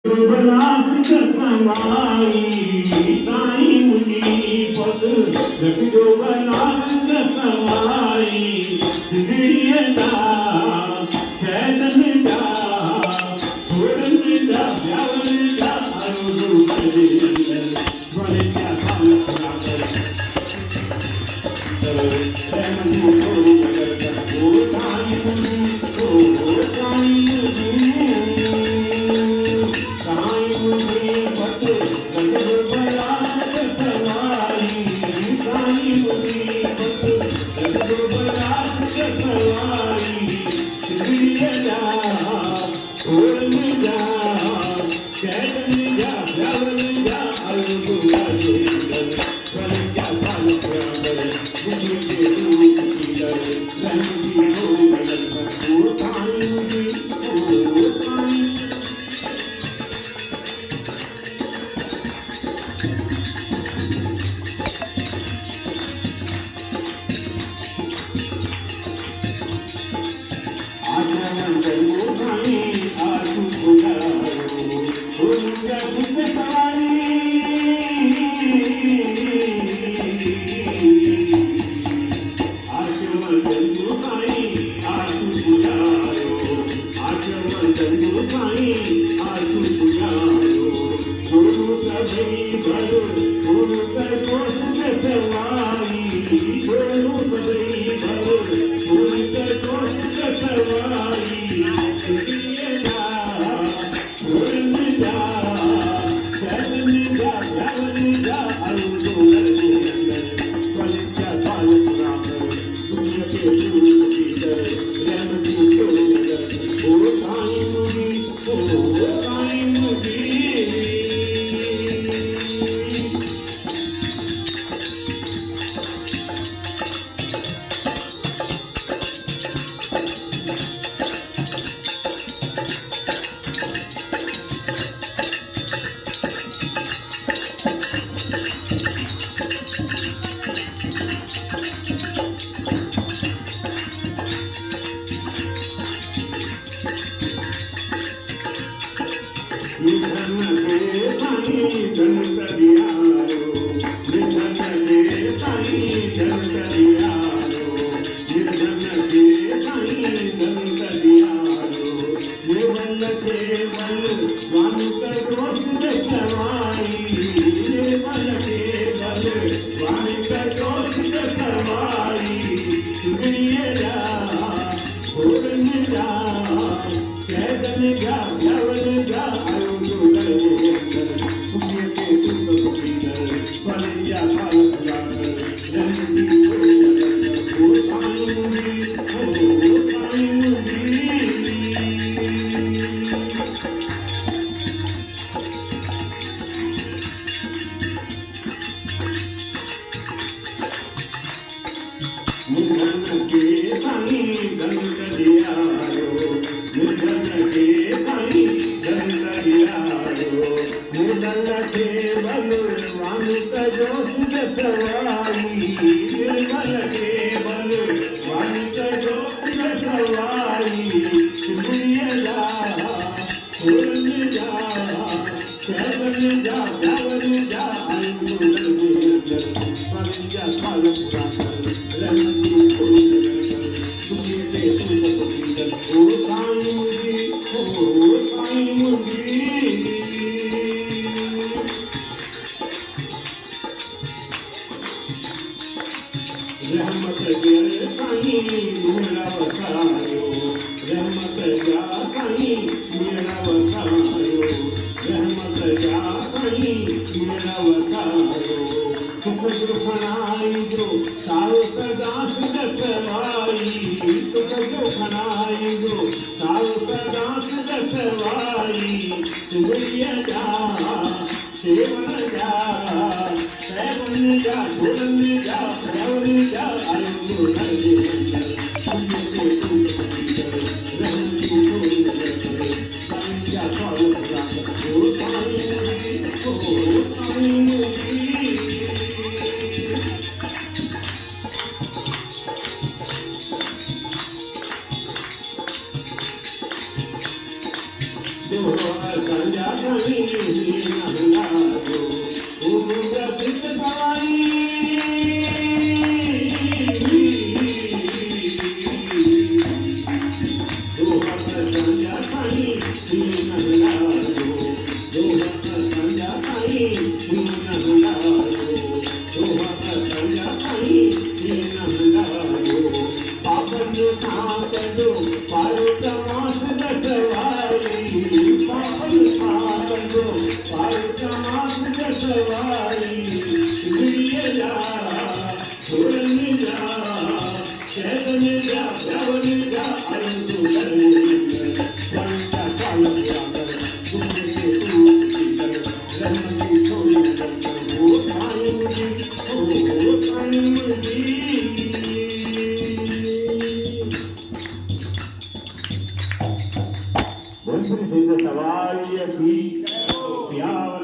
बलास समाई साई मुनि पद रखो बलास समाई दिव्यता चैतन्य का पूर्ण का व्यावरण का अनुरूप बने क्या साईं नहलायो उनका सित सवाई दोहा संजा साईं नहलायो दोहा संजा साईं नहलायो दोहा संजा साईं नहलायो पावन सांप दो पारो समास दसवाई पावन सांप दो पारो समास दसवाई गुड़िया छोड़न जा शहरन जा ब्यावन जा आयु पंचा साल जाकर तुमसे तू कर रमती छोड़ी हो टाइम मंत्री सिंह सवारी की प्यार